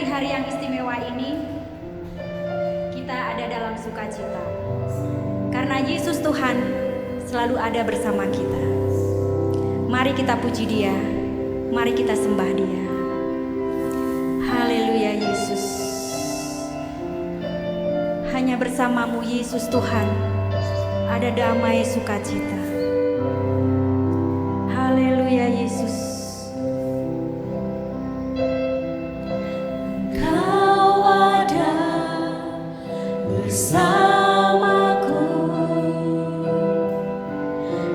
di hari yang istimewa ini, kita ada dalam sukacita. Karena Yesus Tuhan selalu ada bersama kita. Mari kita puji Dia, mari kita sembah Dia. Haleluya Yesus. Hanya bersamamu Yesus Tuhan ada damai sukacita. Haleluya Yesus. Engkau ada bersamaku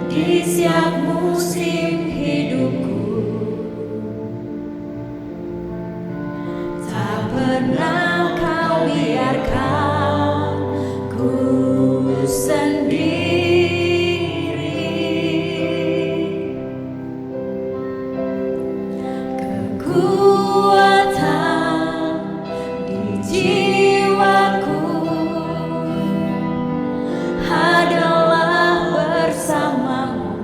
di setiap musim hidupku. Tak pernah kau biarkan ku sendiri. Kekuatan di jiwaku adalah bersamamu.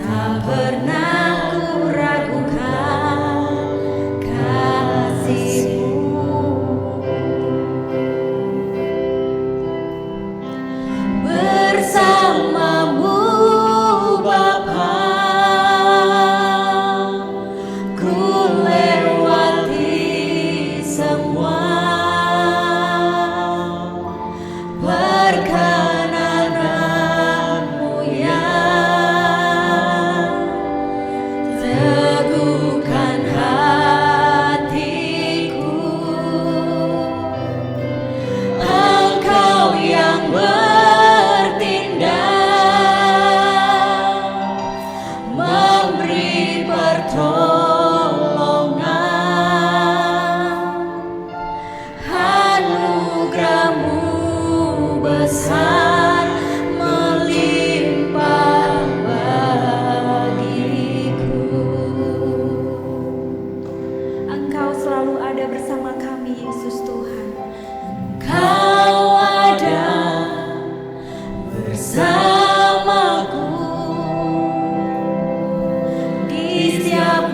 Tak pernah ku ragukan kasih-Mu. Bersamamu Bapa, ku lewati semua perkenanan-Mu yang teguhkan hatiku. Engkau yang bertindak, memberi pertolongan. Anugerah-Mu besar melimpah bagiku. Engkau selalu ada bersama kami Yesus Tuhan. Engkau ada bersamaku di setiap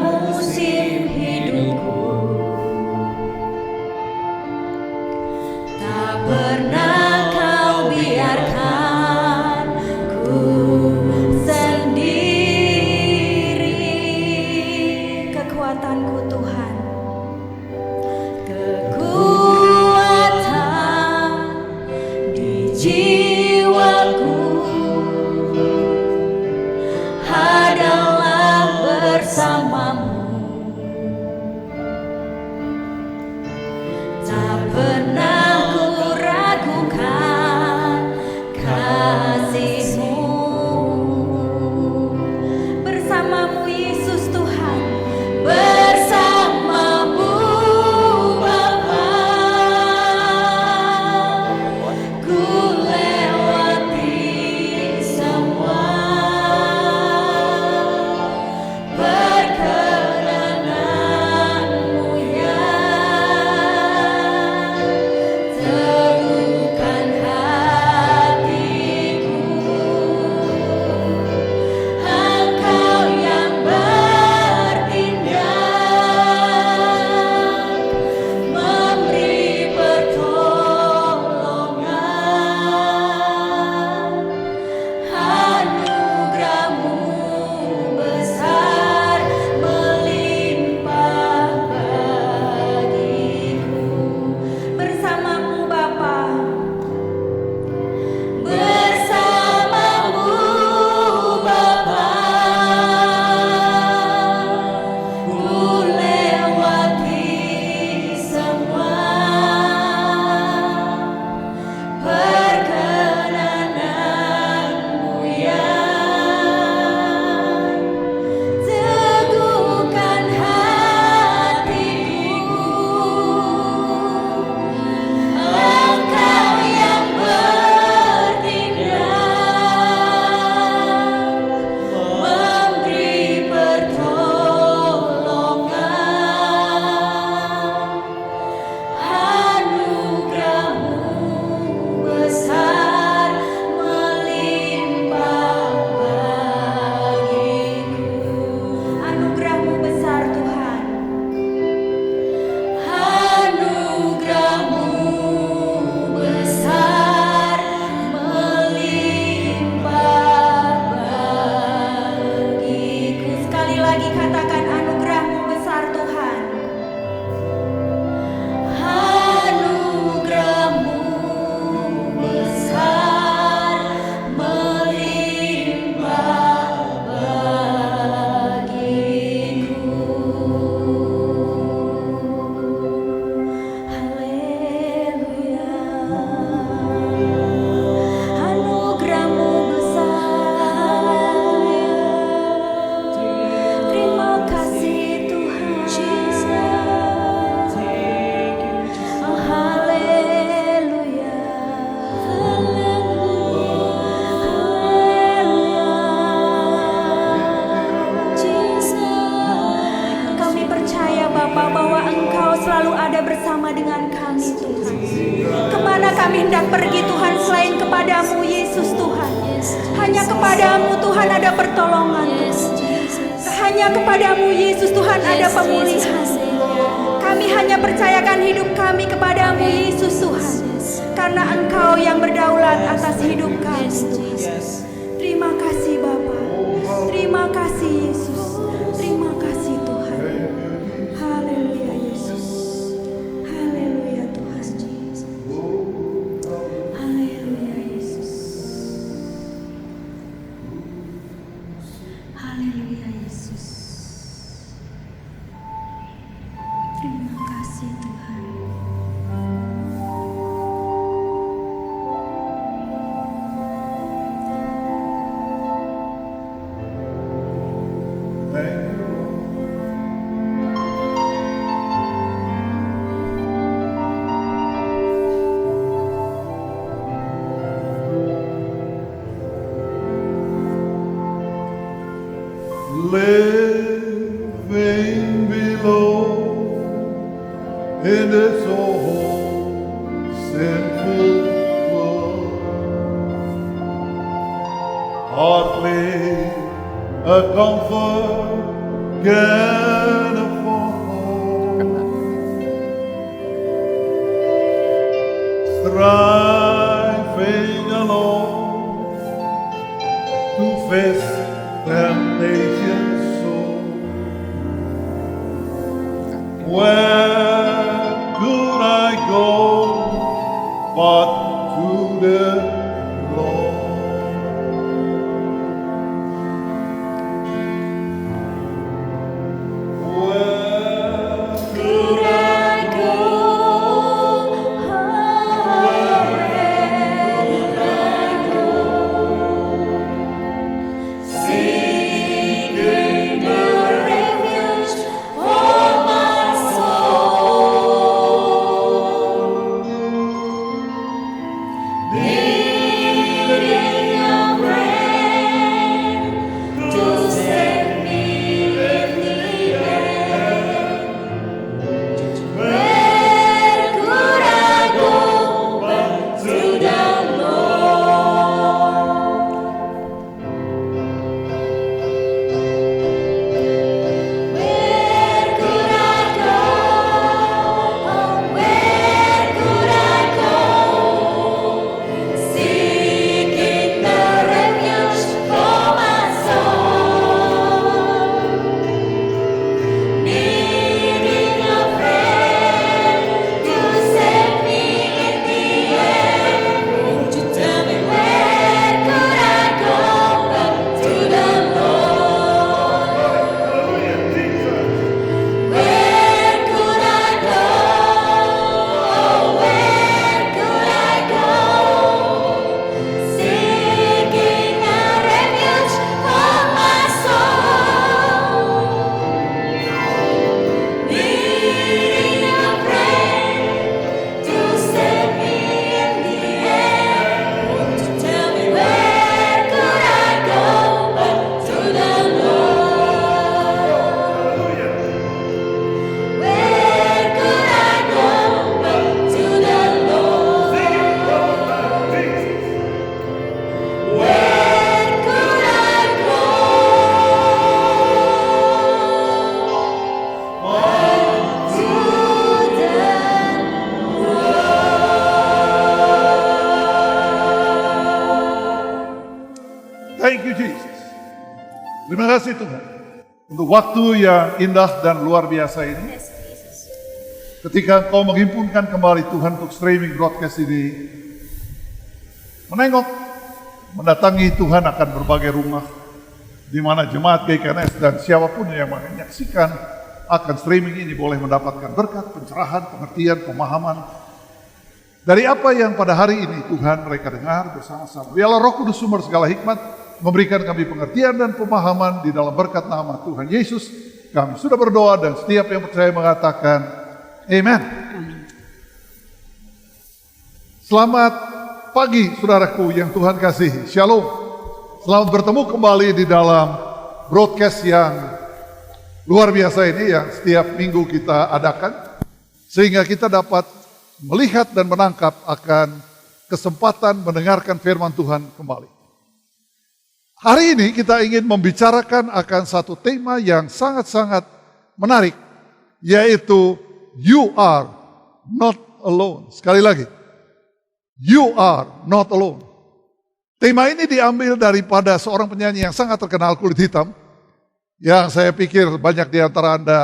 selalu ada bersama dengan kami Tuhan. Kemana kami hendak pergi Tuhan selain kepadamu Yesus Tuhan. Hanya kepadamu Tuhan ada pertolongan Tuhan. Hanya kepadamu Yesus Tuhan ada pemulihan. Kami hanya percayakan hidup kami kepadamu Yesus Tuhan. Karena Engkau yang berdaulat atas hidup kami Tuhan. Terima kasih Bapa. Terima kasih Yesus. Terima kasih Tuhan. Haleluya Yesus. Haleluya Tuhan. Haleluya Yesus. Haleluya Yesus. Terima kasih Tuhan. Living below in this old sinful world, hardly a comfort can afford, striving alone to face temptation. Where could I go but to the Lord? Where Could I go? Seeking the refuge of my soul, needing a friend to save me in the end. Where could I go but to the Lord? Where could I go? Where could I go? Seeking the refuge for my soul, needing a friend to save me in the end. Won't you tell me where could I go but to the Lord? Where could I go? Where could I go? Seeking a refuge for my soul, needing a friend to save me in the end. Won't you tell me where could I go but to the Lord? Where could I go but to the Lord? Where could I go but to the Lord? Thank you Jesus. Terima kasih Tuhan untuk waktu yang indah dan luar biasa ini. Ketika Engkau menghimpunkan kembali Tuhan untuk streaming broadcast ini, menengok, mendatangi Tuhan akan berbagai rumah, di mana jemaat GKNS dan siapapun yang menyaksikan akan streaming ini boleh mendapatkan berkat, pencerahan, pengertian, pemahaman dari apa yang pada hari ini Tuhan mereka dengar bersama-sama. Biarlah Roh Kudus sumber segala hikmat memberikan kami pengertian dan pemahaman di dalam berkat nama Tuhan Yesus. Kami sudah berdoa dan setiap yang percaya mengatakan amen. Selamat pagi saudaraku yang Tuhan kasih. Shalom. Selamat bertemu kembali di dalam broadcast yang luar biasa ini yang setiap minggu kita adakan. Sehingga kita dapat melihat dan menangkap akan kesempatan mendengarkan firman Tuhan kembali. Hari ini kita ingin membicarakan akan satu tema yang sangat-sangat menarik, yaitu you are not alone. Sekali lagi, you are not alone. Tema ini diambil daripada seorang penyanyi yang sangat terkenal kulit hitam, yang saya pikir banyak di antara Anda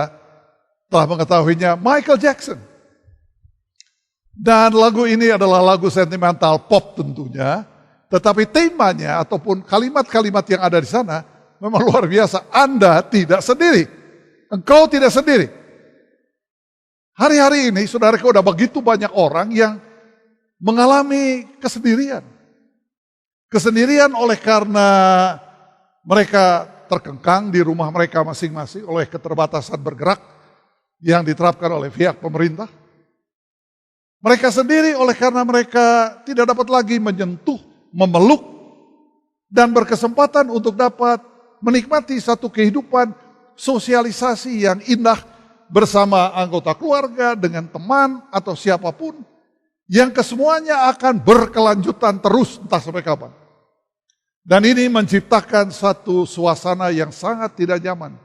telah mengetahuinya, Michael Jackson. Dan lagu ini adalah lagu sentimental pop tentunya, tetapi temanya ataupun kalimat-kalimat yang ada di sana memang luar biasa. Anda tidak sendiri, engkau tidak sendiri. Hari-hari ini saudaraku, udah begitu banyak orang yang mengalami kesendirian. Kesendirian oleh karena mereka terkengkang di rumah mereka masing-masing oleh keterbatasan bergerak yang diterapkan oleh pihak pemerintah. Mereka sendiri oleh karena mereka tidak dapat lagi menyentuh, memeluk, dan berkesempatan untuk dapat menikmati satu kehidupan sosialisasi yang indah bersama anggota keluarga, dengan teman atau siapapun, yang kesemuanya akan berkelanjutan terus entah sampai kapan. Dan ini menciptakan satu suasana yang sangat tidak nyaman,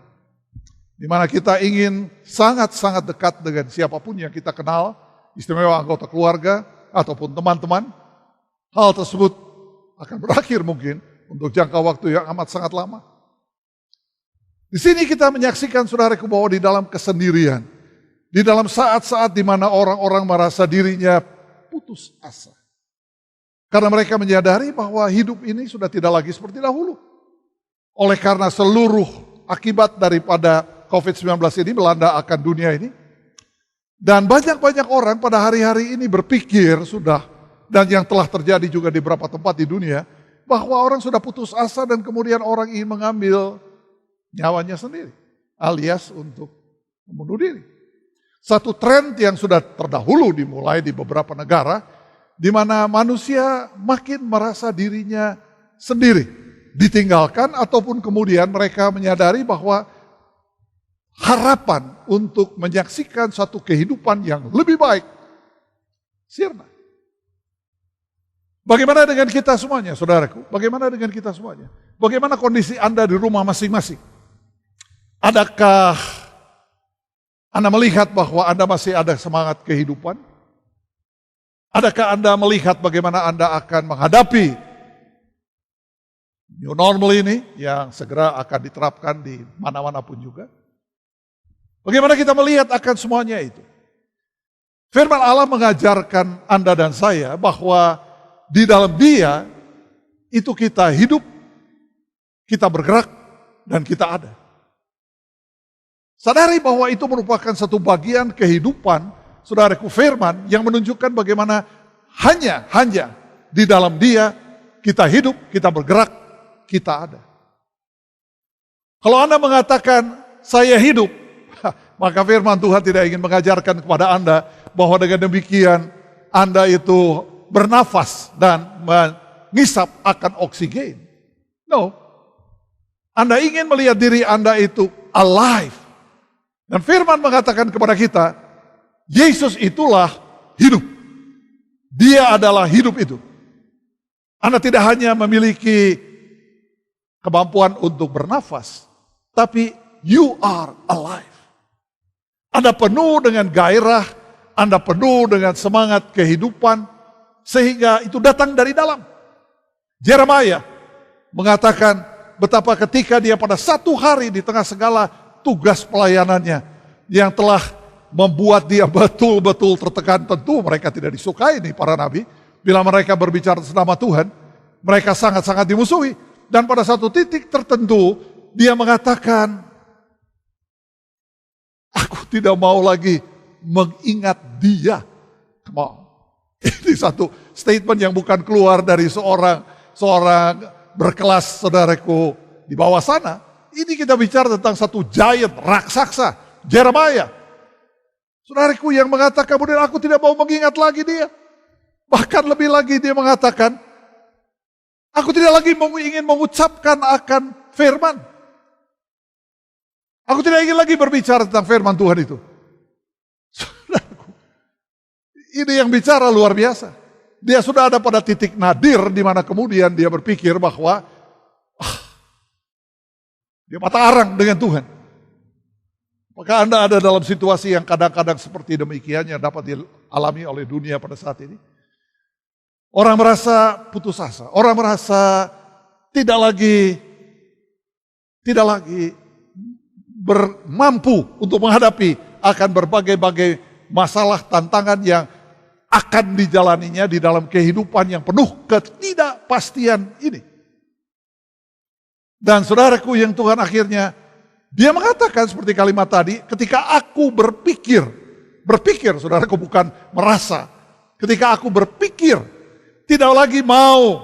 di mana kita ingin sangat-sangat dekat dengan siapapun yang kita kenal, istimewa anggota keluarga ataupun teman-teman. Hal tersebut akan berakhir mungkin untuk jangka waktu yang amat sangat lama. Di sini kita menyaksikan saudaraku bahwa di dalam kesendirian, di dalam saat-saat di mana orang-orang merasa dirinya putus asa, karena mereka menyadari bahwa hidup ini sudah tidak lagi seperti dahulu. Oleh karena seluruh akibat daripada COVID-19 ini melanda akan dunia ini. Dan banyak-banyak orang pada hari-hari ini berpikir sudah, dan yang telah terjadi juga di beberapa tempat di dunia, bahwa orang sudah putus asa dan kemudian orang ingin mengambil nyawanya sendiri, alias untuk membunuh diri. Satu tren yang sudah terdahulu dimulai di beberapa negara, di mana manusia makin merasa dirinya sendiri, ditinggalkan, ataupun kemudian mereka menyadari bahwa harapan untuk menyaksikan suatu kehidupan yang lebih baik sirna. Bagaimana dengan kita semuanya, saudaraku? Bagaimana dengan kita semuanya? Bagaimana kondisi Anda di rumah masing-masing? Adakah Anda melihat bahwa Anda masih ada semangat kehidupan? Adakah Anda melihat bagaimana Anda akan menghadapi new normal ini yang segera akan diterapkan di mana-mana pun juga? Bagaimana kita melihat akan semuanya itu? Firman Allah mengajarkan Anda dan saya bahwa di dalam Dia itu kita hidup, kita bergerak, dan kita ada. Sadari bahwa itu merupakan satu bagian kehidupan, saudaraku, firman yang menunjukkan bagaimana hanya di dalam Dia kita hidup, kita bergerak, kita ada. Kalau Anda mengatakan saya hidup, maka firman Tuhan tidak ingin mengajarkan kepada Anda bahwa dengan demikian Anda itu bernafas dan mengisap akan oksigen. No. Anda ingin melihat diri Anda itu alive. Dan firman mengatakan kepada kita, Yesus itulah hidup. Dia adalah hidup itu. Anda tidak hanya memiliki kemampuan untuk bernafas, tapi you are alive. Anda penuh dengan gairah, Anda penuh dengan semangat kehidupan, sehingga itu datang dari dalam. Yeremia mengatakan betapa ketika dia pada satu hari di tengah segala tugas pelayanannya yang telah membuat dia betul-betul tertekan. Tentu mereka tidak disukai nih para nabi. Bila mereka berbicara tentang nama Tuhan, mereka sangat-sangat dimusuhi. Dan pada satu titik tertentu dia mengatakan, aku tidak mau lagi mengingat dia. Ini satu statement yang bukan keluar dari seorang berkelas saudaraku di bawah sana. Ini kita bicara tentang satu giant, raksasa, Yeremia. Saudaraku yang mengatakan kemudian aku tidak mau mengingat lagi dia. Bahkan lebih lagi dia mengatakan, aku tidak lagi ingin mengucapkan akan firman. Aku tidak ingin lagi berbicara tentang firman Tuhan itu. Saudaraku, Ini yang bicara luar biasa. Dia sudah ada pada titik nadir di mana kemudian dia berpikir bahwa dia mata arang dengan Tuhan. Maka Anda ada dalam situasi yang kadang-kadang seperti demikian yang dapat dialami oleh dunia pada saat ini. Orang merasa putus asa, orang merasa tidak lagi bermampu untuk menghadapi akan berbagai-bagai masalah tantangan yang akan dijalaninya di dalam kehidupan yang penuh ketidakpastian ini. Dan saudaraku yang Tuhan akhirnya, dia mengatakan seperti kalimat tadi, ketika aku berpikir saudaraku bukan merasa, ketika aku berpikir, tidak lagi mau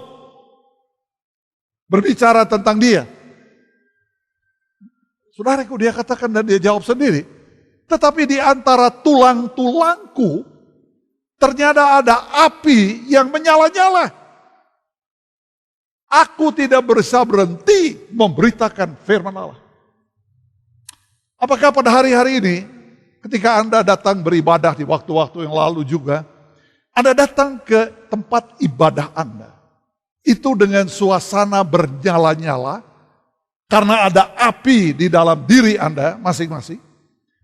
berbicara tentang dia. Saudaraku dia katakan dan dia jawab sendiri, tetapi di antara tulang-tulangku, ternyata ada api yang menyala-nyala. Aku tidak bisa berhenti memberitakan firman Allah. Apakah pada hari-hari ini, ketika Anda datang beribadah di waktu-waktu yang lalu juga, Anda datang ke tempat ibadah Anda, itu dengan suasana bernyala-nyala, karena ada api di dalam diri Anda masing-masing.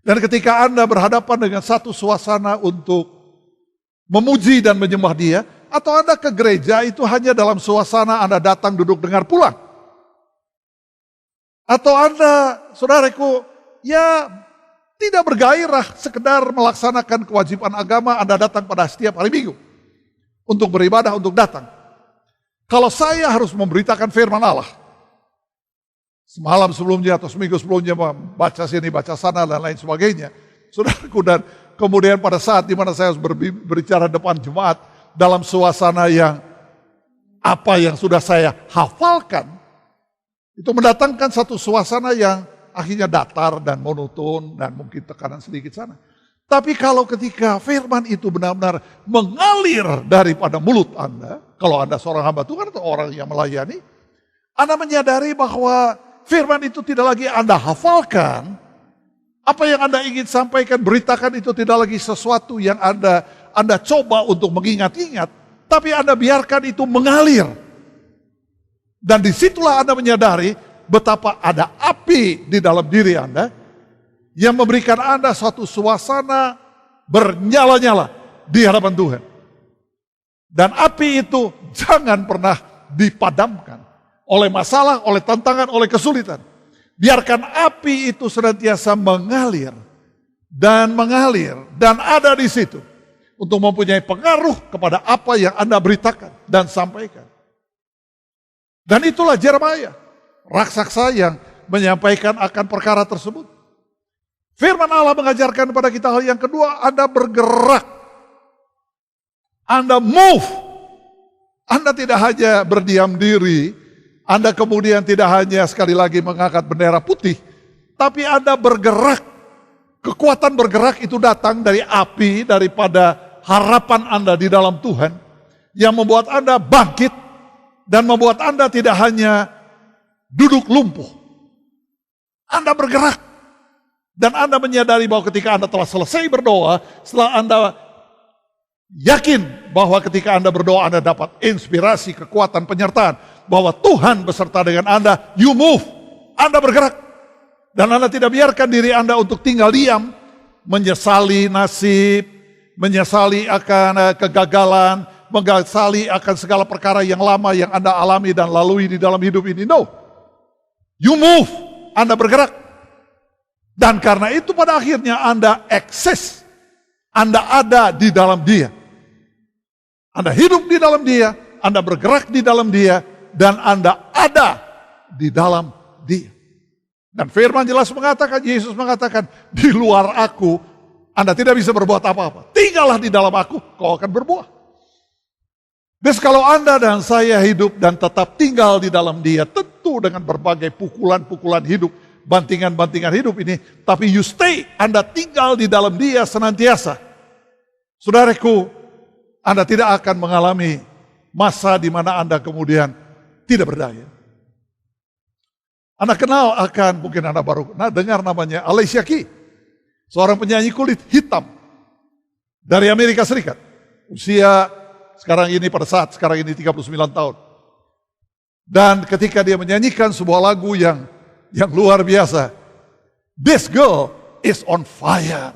Dan ketika Anda berhadapan dengan satu suasana untuk memuji dan menyembah dia, atau Anda ke gereja itu hanya dalam suasana Anda datang duduk dengar pulang. Atau Anda, saudaraku, ya tidak bergairah sekedar melaksanakan kewajiban agama, Anda datang pada setiap hari Minggu untuk beribadah, untuk datang. Kalau saya harus memberitakan firman Allah, semalam sebelumnya atau seminggu sebelumnya baca sini, baca sana dan lain sebagainya, saudaraku, dan kemudian pada saat dimana saya harus berbicara depan jemaat dalam suasana yang apa yang sudah saya hafalkan, itu mendatangkan satu suasana yang akhirnya datar dan monoton dan mungkin tekanan sedikit sana. Tapi kalau ketika firman itu benar-benar mengalir daripada mulut Anda, kalau Anda seorang hamba Tuhan atau orang yang melayani, Anda menyadari bahwa firman itu tidak lagi Anda hafalkan, apa yang Anda ingin sampaikan, beritakan itu tidak lagi sesuatu yang Anda coba untuk mengingat-ingat, tapi Anda biarkan itu mengalir. Dan disitulah Anda menyadari betapa ada api di dalam diri Anda yang memberikan Anda suatu suasana bernyala-nyala di hadapan Tuhan. Dan api itu jangan pernah dipadamkan oleh masalah, oleh tantangan, oleh kesulitan. Biarkan api itu senantiasa mengalir dan ada di situ untuk mempunyai pengaruh kepada apa yang Anda beritakan dan sampaikan. Dan itulah Yeremia, raksasa yang menyampaikan akan perkara tersebut. Firman Allah mengajarkan kepada kita hal yang kedua, Anda bergerak. Anda move. Anda tidak hanya berdiam diri, Anda kemudian tidak hanya sekali lagi mengangkat bendera putih, tapi Anda bergerak. Kekuatan bergerak itu datang dari api, daripada harapan Anda di dalam Tuhan, yang membuat Anda bangkit, dan membuat Anda tidak hanya duduk lumpuh. Anda bergerak, dan Anda menyadari bahwa ketika Anda telah selesai berdoa, setelah Anda yakin bahwa ketika Anda berdoa Anda dapat inspirasi, kekuatan, penyertaan, bahwa Tuhan beserta dengan Anda, you move, Anda bergerak. Dan Anda tidak biarkan diri Anda untuk tinggal diam, menyesali nasib, menyesali akan kegagalan, menyesali akan segala perkara yang lama yang Anda alami dan lalui di dalam hidup ini. No, you move, Anda bergerak. Dan karena itu pada akhirnya Anda eksis, Anda ada di dalam dia. Anda hidup di dalam dia, Anda bergerak di dalam dia, dan Anda ada di dalam dia. Dan firman jelas mengatakan, Yesus mengatakan, di luar aku, Anda tidak bisa berbuat apa-apa. Tinggallah di dalam aku, kau akan berbuah. Dan kalau Anda dan saya hidup dan tetap tinggal di dalam dia, tentu dengan berbagai pukulan-pukulan hidup, bantingan-bantingan hidup ini, tapi you stay, Anda tinggal di dalam dia senantiasa. Saudaraku, Anda tidak akan mengalami masa di mana Anda kemudian tidak berdaya. Anda kenal akan, mungkin Anda baru dengar namanya Alicia Keys, seorang penyanyi kulit hitam dari Amerika Serikat. Usia sekarang ini pada saat sekarang ini 39 tahun. Dan ketika dia menyanyikan sebuah lagu yang luar biasa. This girl is on fire.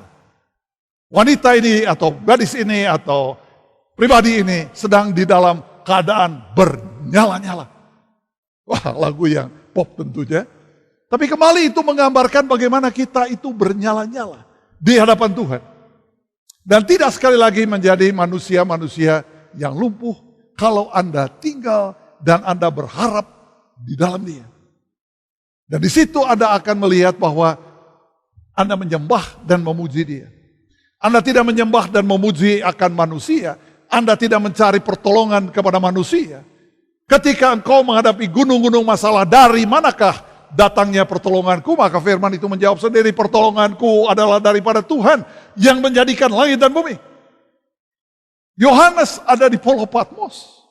Wanita ini atau gadis ini atau pribadi ini sedang di dalam keadaan bernyala-nyala. Wah, lagu yang pop tentunya. Tapi kembali itu menggambarkan bagaimana kita itu bernyala-nyala di hadapan Tuhan. Dan tidak sekali lagi menjadi manusia-manusia yang lumpuh kalau Anda tinggal dan Anda berharap di dalam Dia. Dan di situ Anda akan melihat bahwa Anda menyembah dan memuji Dia. Anda tidak menyembah dan memuji akan manusia. Anda tidak mencari pertolongan kepada manusia. Ketika engkau menghadapi gunung-gunung masalah, dari manakah datangnya pertolonganku? Maka firman itu menjawab sendiri, pertolonganku adalah daripada Tuhan yang menjadikan langit dan bumi. Yohanes ada di Pulau Patmos.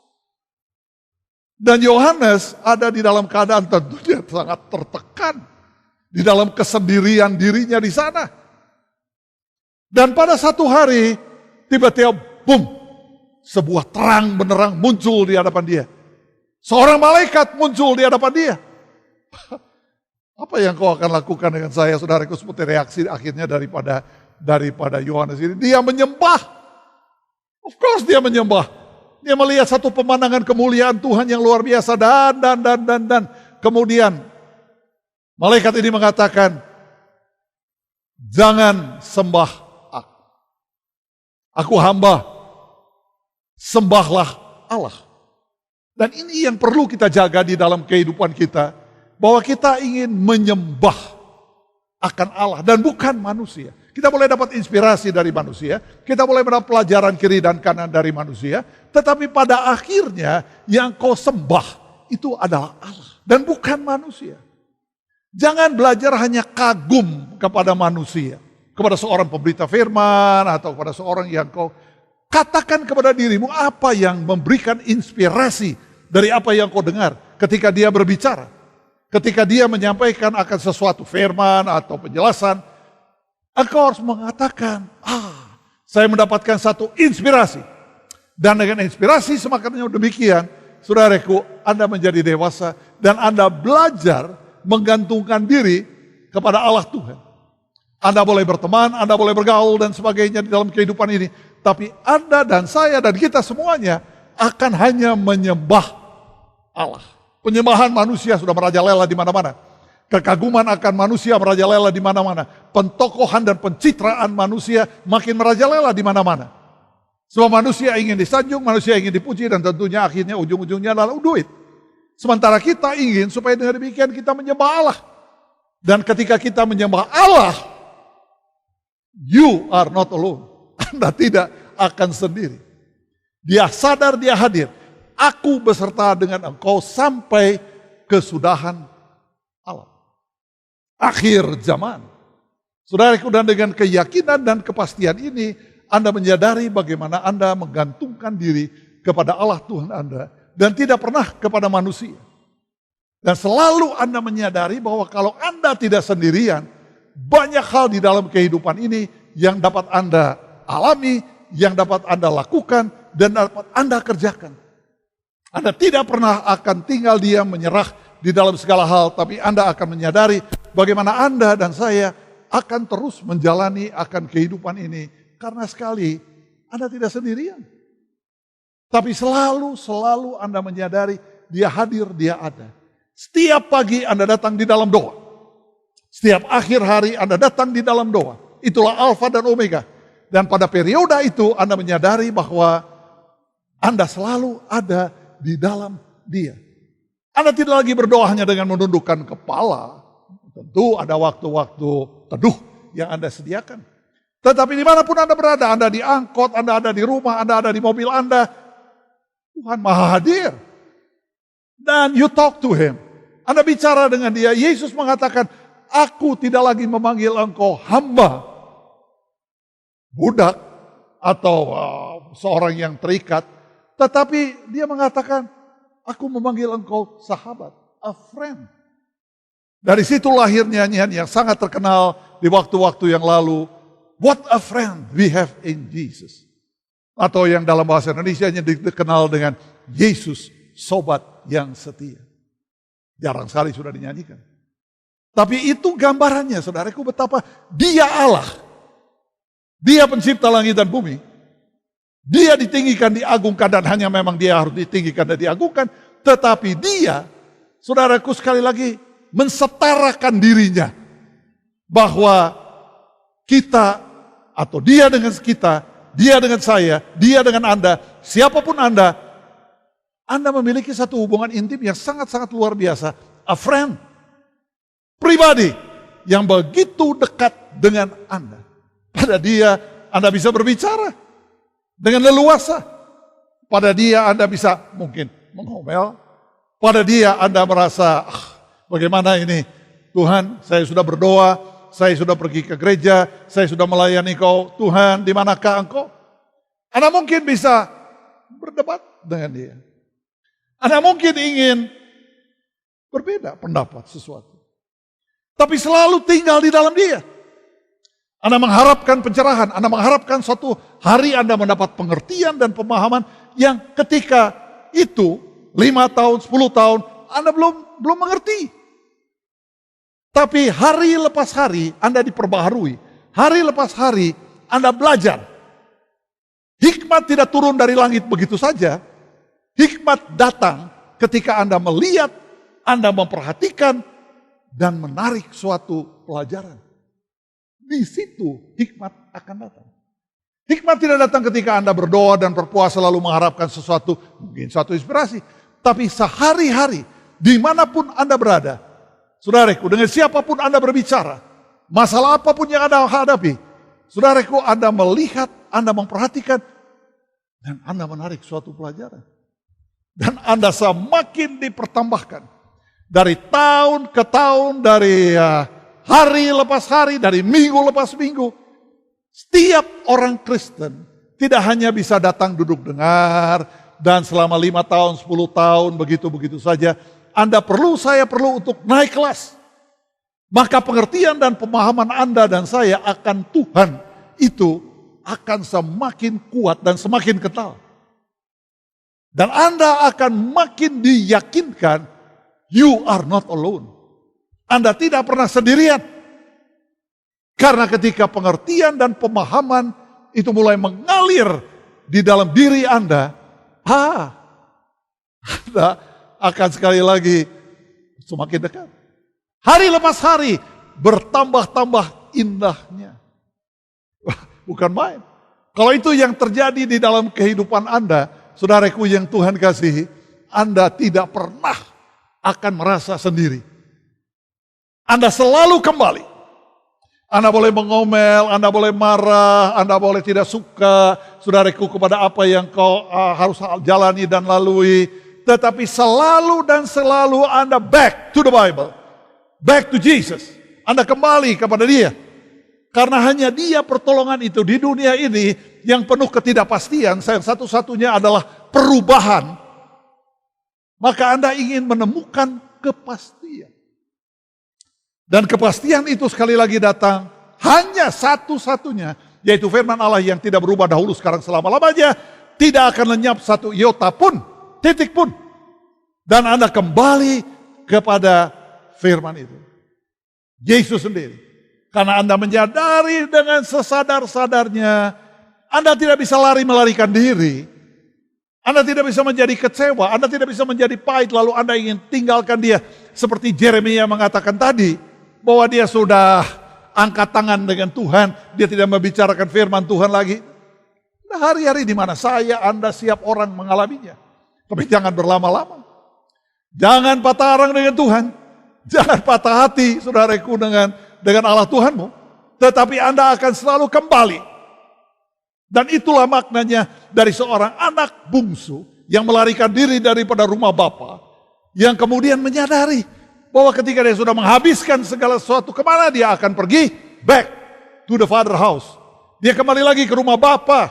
Dan Yohanes ada di dalam keadaan tentunya sangat tertekan. Di dalam kesendirian dirinya di sana. Dan pada satu hari, tiba-tiba boom, sebuah terang benderang muncul di hadapan dia. Seorang malaikat muncul di hadapan dia. Apa yang kau akan lakukan dengan saya, saudaraku? Seperti reaksi akhirnya daripada Yohanes ini. Dia menyembah. Of course dia menyembah. Dia melihat satu pemandangan kemuliaan Tuhan yang luar biasa. Dan. Kemudian malaikat ini mengatakan, jangan sembah aku. Aku hamba. Sembahlah Allah. Dan ini yang perlu kita jaga di dalam kehidupan kita. Bahwa kita ingin menyembah akan Allah dan bukan manusia. Kita boleh dapat inspirasi dari manusia. Kita boleh mendapat pelajaran kiri dan kanan dari manusia. Tetapi pada akhirnya yang kau sembah itu adalah Allah. Dan bukan manusia. Jangan belajar hanya kagum kepada manusia. Kepada seorang pemberita firman atau kepada seorang yang kau katakan kepada dirimu apa yang memberikan inspirasi dari apa yang kau dengar ketika dia berbicara. Ketika dia menyampaikan akan sesuatu firman atau penjelasan, engkau harus mengatakan, saya mendapatkan satu inspirasi. Dan dengan inspirasi semakin demikian, saudaraku, Anda menjadi dewasa dan Anda belajar menggantungkan diri kepada Allah Tuhan. Anda boleh berteman, Anda boleh bergaul dan sebagainya di dalam kehidupan ini. Tapi Anda dan saya dan kita semuanya akan hanya menyembah Allah. Penyembahan manusia sudah merajalela di mana-mana. Kekaguman akan manusia merajalela di mana-mana. Pentokohan dan pencitraan manusia makin merajalela di mana-mana. Semua manusia ingin disanjung, manusia ingin dipuji, dan tentunya akhirnya ujung-ujungnya adalah duit. Sementara kita ingin supaya dengan demikian kita menyembah Allah. Dan ketika kita menyembah Allah, you are not alone. Anda tidak akan sendiri. Dia sadar, dia hadir. Aku beserta dengan engkau sampai kesudahan alam. Akhir zaman. Saudaraku, dan dengan keyakinan dan kepastian ini, Anda menyadari bagaimana Anda menggantungkan diri kepada Allah Tuhan Anda. Dan tidak pernah kepada manusia. Dan selalu Anda menyadari bahwa kalau Anda tidak sendirian, banyak hal di dalam kehidupan ini yang dapat Anda alami, yang dapat Anda lakukan, dan dapat Anda kerjakan. Anda tidak pernah akan tinggal diam menyerah di dalam segala hal, tapi Anda akan menyadari bagaimana Anda dan saya akan terus menjalani akan kehidupan ini. Karena sekali Anda tidak sendirian. Tapi selalu Anda menyadari dia hadir, dia ada. Setiap pagi Anda datang di dalam doa. Setiap akhir hari Anda datang di dalam doa. Itulah Alfa dan Omega. Dan pada periode itu Anda menyadari bahwa Anda selalu ada di dalam dia. Anda tidak lagi berdoa hanya dengan menundukkan kepala. Tentu ada waktu-waktu teduh yang Anda sediakan. Tetapi dimanapun Anda berada, Anda di angkot, Anda ada di rumah, Anda ada di mobil Anda, Tuhan Maha hadir. Dan you talk to Him. Anda bicara dengan dia. Yesus mengatakan, aku tidak lagi memanggil engkau hamba, budak, atau seorang yang terikat. Tetapi dia mengatakan, aku memanggil engkau sahabat, a friend. Dari situ lahir nyanyian yang sangat terkenal di waktu-waktu yang lalu. What a friend we have in Jesus. Atau yang dalam bahasa Indonesia dikenal dengan Yesus sobat yang setia. Jarang sekali sudah dinyanyikan. Tapi itu gambarannya, saudaraku, betapa Dia Allah. Dia pencipta langit dan bumi. Dia ditinggikan, diagungkan, dan hanya memang Dia harus ditinggikan dan diagungkan. Tetapi Dia, saudaraku, sekali lagi mensetarakan dirinya. Bahwa kita, atau Dia dengan kita, Dia dengan saya, Dia dengan Anda, siapapun Anda memiliki satu hubungan intim yang sangat-sangat luar biasa. A friend. Pribadi yang begitu dekat dengan Anda. Pada Dia Anda bisa berbicara dengan leluasa. Pada Dia Anda bisa mungkin mengomel. Pada Dia Anda merasa, bagaimana ini Tuhan, saya sudah berdoa, saya sudah pergi ke gereja, saya sudah melayani Kau, Tuhan, di manakah Engkau? Anda mungkin bisa berdebat dengan Dia. Anda mungkin ingin berbeda pendapat sesuatu. Tapi selalu tinggal di dalam Dia. Anda mengharapkan pencerahan, Anda mengharapkan suatu hari Anda mendapat pengertian dan pemahaman yang ketika itu 5 tahun, 10 tahun Anda belum mengerti. Tapi hari lepas hari Anda diperbaharui. Hari lepas hari Anda belajar. Hikmat tidak turun dari langit begitu saja. Hikmat datang ketika Anda melihat, Anda memperhatikan, dan menarik suatu pelajaran. Di situ hikmat akan datang. Hikmat tidak datang ketika Anda berdoa dan berpuasa lalu mengharapkan sesuatu, mungkin suatu inspirasi. Tapi sehari-hari, dimanapun Anda berada, saudaraku, dengan siapapun Anda berbicara, masalah apapun yang Anda hadapi, saudaraku, Anda melihat, Anda memperhatikan, dan Anda menarik suatu pelajaran. Dan Anda semakin dipertambahkan. Dari tahun ke tahun, dari hari lepas hari, dari minggu lepas minggu. Setiap orang Kristen tidak hanya bisa datang duduk dengar, dan selama 5 tahun, 10 tahun, begitu-begitu saja. Saya perlu untuk naik kelas. Maka pengertian dan pemahaman Anda dan saya akan Tuhan itu akan semakin kuat dan semakin kental. Dan Anda akan makin diyakinkan, you are not alone. Anda tidak pernah sendirian. Karena ketika pengertian dan pemahaman itu mulai mengalir di dalam diri Anda, Anda akan sekali lagi semakin dekat. Hari lepas hari bertambah-tambah indahnya. Bukan main. Kalau itu yang terjadi di dalam kehidupan Anda, saudaraku yang Tuhan kasihi, Anda tidak pernah akan merasa sendiri. Anda selalu kembali. Anda boleh mengomel, Anda boleh marah, Anda boleh tidak suka, saudaraku, kepada apa yang kau harus jalani dan lalui. Tetapi selalu dan selalu Anda back to the Bible. Back to Jesus. Anda kembali kepada Dia. Karena hanya Dia pertolongan itu di dunia ini yang penuh ketidakpastian. Yang satu-satunya adalah perubahan. Maka Anda ingin menemukan kepastian. Dan kepastian itu sekali lagi datang hanya satu-satunya. Yaitu firman Allah yang tidak berubah dahulu, sekarang, selama-lamanya. Tidak akan lenyap satu iota pun, titik pun. Dan Anda kembali kepada firman itu. Yesus sendiri. Karena Anda menyadari dengan sesadar-sadarnya, Anda tidak bisa melarikan diri. Anda tidak bisa menjadi kecewa, Anda tidak bisa menjadi pahit, lalu Anda ingin tinggalkan Dia. Seperti Yeremia mengatakan tadi, bahwa dia sudah angkat tangan dengan Tuhan, dia tidak membicarakan firman Tuhan lagi. Nah, hari-hari di mana saya, Anda, siap orang mengalaminya. Tapi jangan berlama-lama. Jangan patah arang dengan Tuhan. Jangan patah hati, saudaraku, dengan Allah Tuhanmu. Tetapi Anda akan selalu kembali. Dan itulah maknanya dari seorang anak bungsu yang melarikan diri daripada rumah Bapa, yang kemudian menyadari bahwa ketika dia sudah menghabiskan segala sesuatu, kemana dia akan pergi? Back to the Father house. Dia kembali lagi ke rumah Bapa,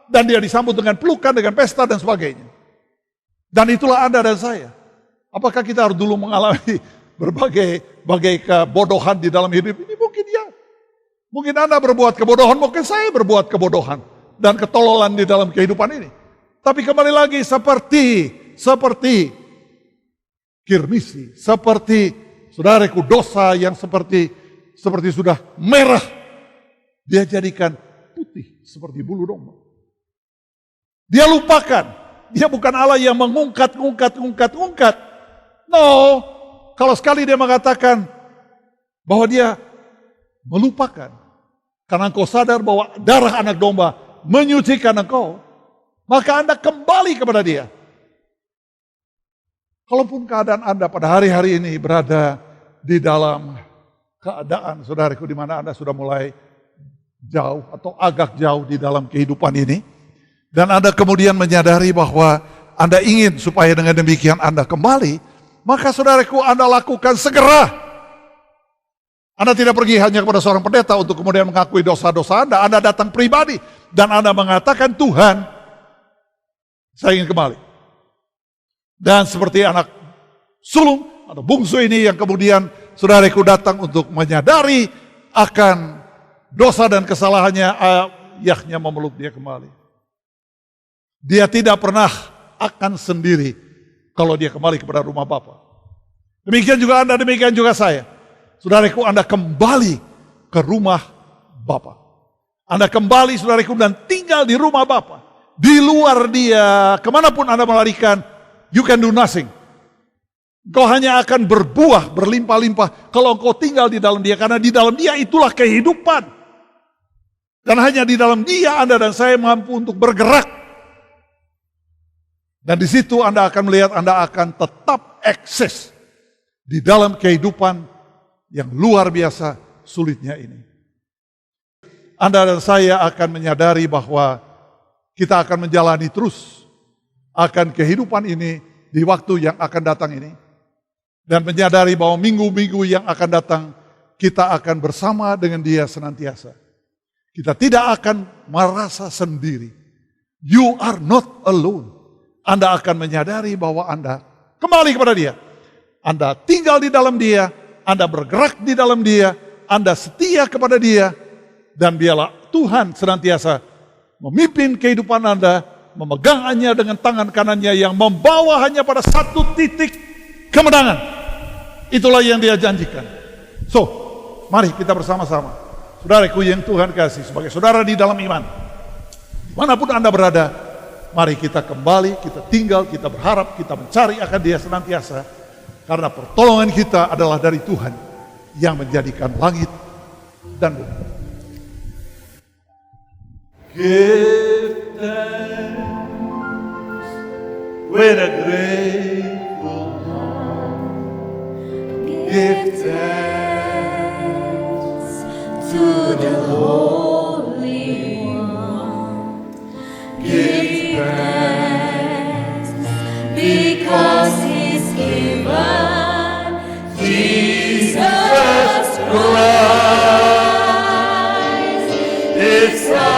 dan dia disambut dengan pelukan, dengan pesta dan sebagainya. Dan itulah Anda dan saya. Apakah kita harus dulu mengalami berbagai kebodohan di dalam hidup ini? Mungkin ya. Mungkin Anda berbuat kebodohan, mungkin saya berbuat kebodohan. dan ketololan di dalam kehidupan ini. Tapi kembali lagi seperti kirmisi, seperti saudaraku dosa yang seperti sudah merah, dia jadikan putih seperti bulu domba. Dia lupakan, dia bukan Allah yang mengungkat. No, kalau sekali dia mengatakan bahwa dia melupakan, karena engkau sadar bahwa darah anak domba menyucikan engkau, maka Anda kembali kepada dia. Kalaupun keadaan Anda pada hari-hari ini berada di dalam keadaan, saudaraku, di mana Anda sudah mulai jauh atau agak jauh di dalam kehidupan ini, dan Anda kemudian menyadari bahwa Anda ingin supaya dengan demikian Anda kembali, maka saudaraku, Anda lakukan segera. Anda tidak pergi hanya kepada seorang pendeta untuk kemudian mengakui dosa-dosa Anda. Anda datang pribadi dan Anda mengatakan, Tuhan, saya ingin kembali. Dan seperti anak sulung atau bungsu ini yang kemudian saudaraku datang untuk menyadari akan dosa dan kesalahannya, ayahnya memeluk dia kembali. Dia tidak pernah akan sendiri kalau dia kembali kepada rumah Bapa. Demikian juga Anda, demikian juga saya. Saudaraku, Anda kembali ke rumah Bapa. Anda kembali, saudaraku, dan tinggal di rumah Bapa. Di luar dia, kemanapun Anda melarikan, you can do nothing. Engkau hanya akan berbuah, berlimpah-limpah kalau engkau tinggal di dalam dia. Karena di dalam dia itulah kehidupan. Dan hanya di dalam dia Anda dan saya mampu untuk bergerak. Dan di situ Anda akan melihat Anda akan tetap eksis di dalam kehidupan yang luar biasa sulitnya ini. Anda dan saya akan menyadari bahwa kita akan menjalani terus akan kehidupan ini di waktu yang akan datang ini. Dan menyadari bahwa minggu-minggu yang akan datang kita akan bersama dengan dia senantiasa. Kita tidak akan merasa sendiri. You are not alone. Anda akan menyadari bahwa Anda kembali kepada dia. Anda tinggal di dalam dia, Anda bergerak di dalam dia, Anda setia kepada dia, dan biarlah Tuhan senantiasa memimpin kehidupan Anda, memegangnya dengan tangan kanannya yang membawa hanya pada satu titik kemenangan. Itulah yang dia janjikan. So, mari kita bersama-sama, saudaraku yang Tuhan kasih, sebagai saudara di dalam iman, dimanapun Anda berada, mari kita kembali, kita tinggal, kita berharap, kita mencari akan dia senantiasa. Karena pertolongan kita adalah dari Tuhan yang menjadikan langit dan bumi. Give thanks with a grateful heart. Give thanks to the Holy One. Give thanks because He's given Jesus Christ, His Son.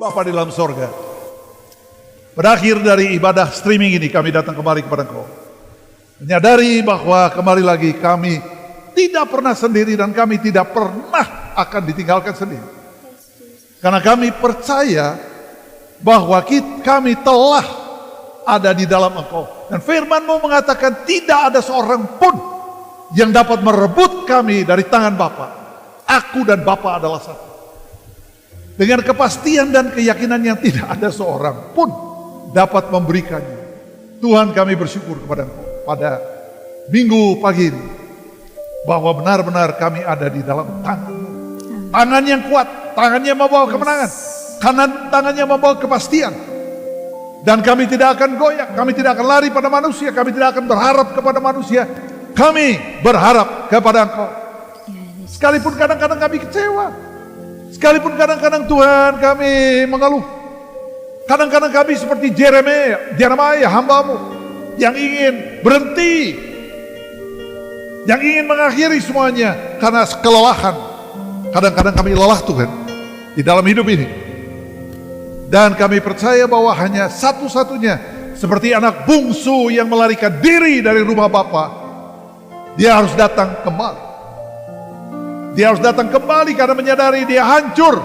Bapa di dalam sorga, berakhir dari ibadah streaming ini kami datang kembali kepada Engkau, menyadari bahwa kembali lagi kami tidak pernah sendiri dan kami tidak pernah akan ditinggalkan sendiri. Karena kami percaya bahwa kami telah ada di dalam Engkau. Dan firman-Mu mengatakan tidak ada seorang pun yang dapat merebut kami dari tangan Bapa. Aku dan Bapa adalah satu. Dengan kepastian dan keyakinan yang tidak ada seorang pun dapat memberikannya. Tuhan, kami bersyukur kepada Engkau pada minggu pagi ini, bahwa benar-benar kami ada di dalam tangan-Mu. Tangan yang kuat, tangan yang membawa kemenangan, tangan yang membawa kepastian. Dan kami tidak akan goyah, kami tidak akan lari pada manusia, kami tidak akan berharap kepada manusia. Kami berharap kepada Engkau. Sekalipun kadang-kadang kami kecewa, sekalipun kadang-kadang Tuhan kami mengeluh, kadang-kadang kami seperti Jeremiah hamba-Mu yang ingin berhenti, yang ingin mengakhiri semuanya karena kelelahan. Kadang-kadang kami lelah Tuhan di dalam hidup ini. Dan kami percaya bahwa hanya satu-satunya seperti anak bungsu yang melarikan diri dari rumah Bapa, dia harus datang kembali. Dia harus datang kembali karena menyadari dia hancur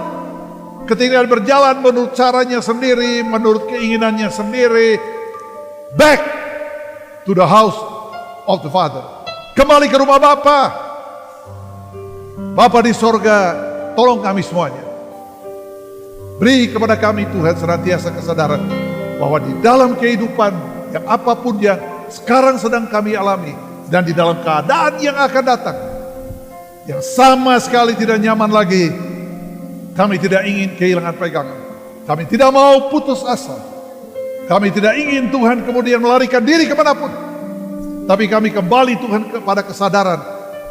ketika berjalan menurut caranya sendiri, menurut keinginannya sendiri. Back to the house of the Father. Kembali ke rumah Bapa. Bapa di sorga, tolong kami semuanya. Beri kepada kami Tuhan senantiasa kesadaran bahwa di dalam kehidupan yang apapun yang sekarang sedang kami alami, dan di dalam keadaan yang akan datang, yang sama sekali tidak nyaman lagi, kami tidak ingin kehilangan pegangan. Kami tidak mau putus asa. Kami tidak ingin Tuhan kemudian melarikan diri kemanapun. Tapi kami kembali Tuhan kepada kesadaran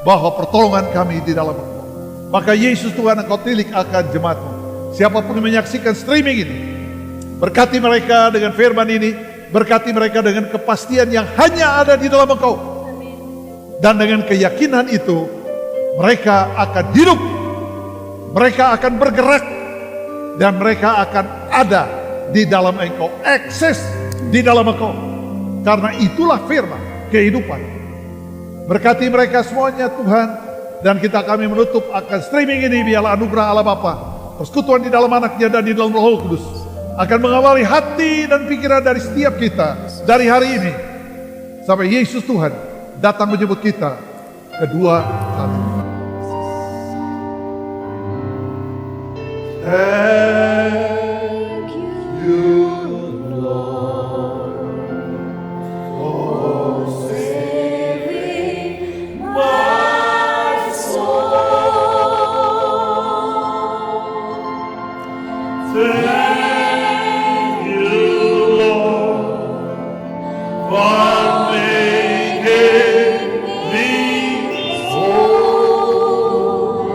bahwa pertolongan kami di dalam Engkau. Maka Yesus Tuhan, Engkau tilik akan jemaat-Mu. Siapapun yang menyaksikan streaming ini, berkati mereka dengan firman ini, berkati mereka dengan kepastian yang hanya ada di dalam Engkau. Dan dengan keyakinan itu, mereka akan hidup, mereka akan bergerak, dan mereka akan ada di dalam Engkau, eksis di dalam Engkau. Karena itulah firman kehidupan. Berkati mereka semuanya Tuhan, dan kami menutup akan streaming ini. Biarlah anugerah Allah Bapa, persekutuan di dalam anaknya dan di dalam Roh Kudus akan mengawali hati dan pikiran dari setiap kita dari hari ini sampai Yesus Tuhan datang menjemput kita kedua kali. Thank you, Lord, for saving my soul. Thank you, Lord, for making me whole.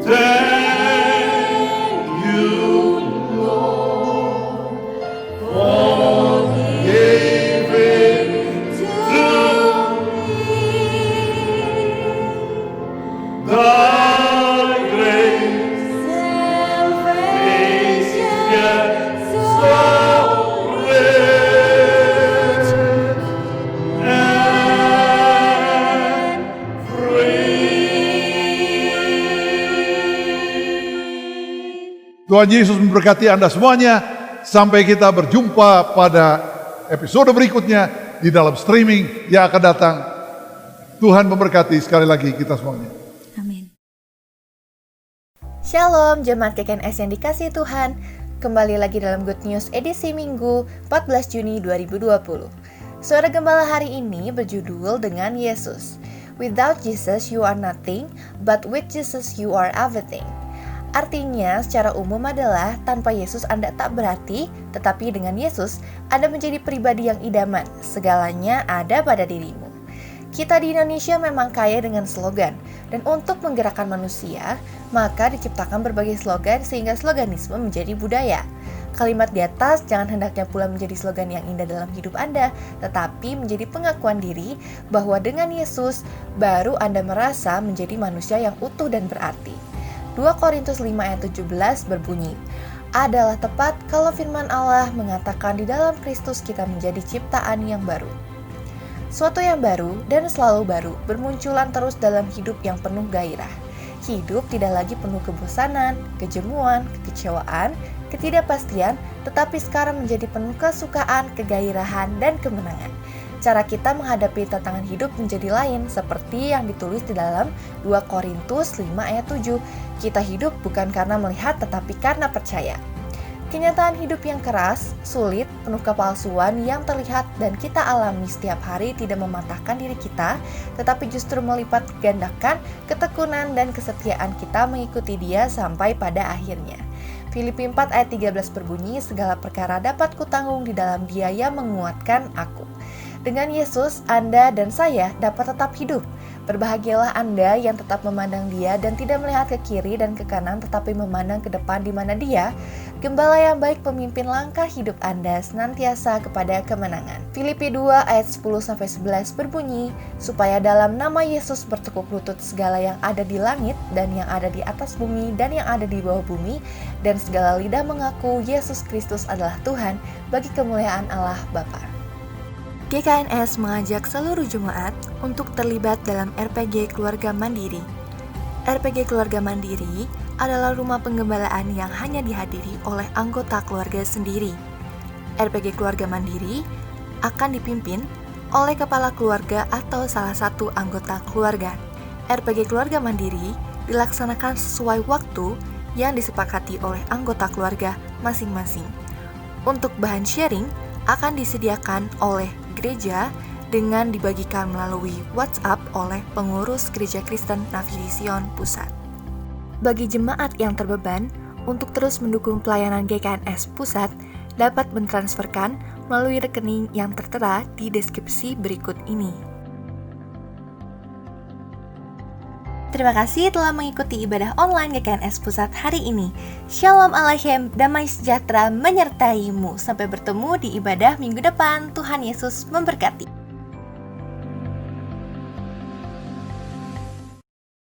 Thank you, Lord, for giving to me thy grace. Salvation so rich and free. Tuhan Yesus memberkati Anda semuanya. Sampai kita berjumpa pada episode berikutnya di dalam streaming yang akan datang. Tuhan memberkati sekali lagi kita semuanya. Amin. Shalom jemaat KKNS yang dikasihi Tuhan. Kembali lagi dalam Good News edisi Minggu 14 Juni 2020. Suara Gembala hari ini berjudul dengan Yesus. Without Jesus you are nothing, but with Jesus you are everything. Artinya secara umum adalah tanpa Yesus Anda tak berarti, tetapi dengan Yesus Anda menjadi pribadi yang idaman. Segalanya ada pada dirimu. Kita di Indonesia memang kaya dengan slogan, dan untuk menggerakkan manusia, maka diciptakan berbagai slogan sehingga sloganisme menjadi budaya. Kalimat di atas jangan hendaknya pula menjadi slogan yang indah dalam hidup Anda, tetapi menjadi pengakuan diri bahwa dengan Yesus baru Anda merasa menjadi manusia yang utuh dan berarti. 2 Korintus 5 ayat 17 berbunyi, adalah tepat kalau firman Allah mengatakan di dalam Kristus kita menjadi ciptaan yang baru. Suatu yang baru dan selalu baru bermunculan terus dalam hidup yang penuh gairah. Hidup tidak lagi penuh kebosanan, kejemuan, kekecewaan, ketidakpastian, tetapi sekarang menjadi penuh kesukaan, kegairahan, dan kemenangan. Cara kita menghadapi tantangan hidup menjadi lain, seperti yang ditulis di dalam 2 Korintus 5 ayat 7. Kita hidup bukan karena melihat, tetapi karena percaya. Kenyataan hidup yang keras, sulit, penuh kepalsuan yang terlihat dan kita alami setiap hari tidak mematahkan diri kita, tetapi justru melipat gandakan ketekunan dan kesetiaan kita mengikuti Dia sampai pada akhirnya. Filipi 4 ayat 13 berbunyi, segala perkara dapat kutanggung di dalam Dia yang menguatkan aku. Dengan Yesus, Anda dan saya dapat tetap hidup. Berbahagialah Anda yang tetap memandang Dia dan tidak melihat ke kiri dan ke kanan, tetapi memandang ke depan di mana Dia, Gembala yang baik, pemimpin langkah hidup Anda senantiasa kepada kemenangan. Filipi 2 ayat 10-11 berbunyi, supaya dalam nama Yesus bertekuk lutut segala yang ada di langit dan yang ada di atas bumi dan yang ada di bawah bumi, dan segala lidah mengaku Yesus Kristus adalah Tuhan, bagi kemuliaan Allah Bapa. GKNS mengajak seluruh jemaat untuk terlibat dalam RPG Keluarga Mandiri. RPG Keluarga Mandiri adalah rumah penggembalaan yang hanya dihadiri oleh anggota keluarga sendiri. RPG Keluarga Mandiri akan dipimpin oleh kepala keluarga atau salah satu anggota keluarga. RPG Keluarga Mandiri dilaksanakan sesuai waktu yang disepakati oleh anggota keluarga masing-masing. Untuk bahan sharing akan disediakan oleh gereja dengan dibagikan melalui WhatsApp oleh pengurus Gereja Kristen Nafiri Sion Pusat. Bagi jemaat yang terbeban untuk terus mendukung pelayanan GKNS Pusat, dapat mentransferkan melalui rekening yang tertera di deskripsi berikut ini. Terima kasih telah mengikuti ibadah online GKNS Pusat hari ini. Shalom Aleichem, damai sejahtera menyertaimu. Sampai bertemu di ibadah minggu depan. Tuhan Yesus memberkati.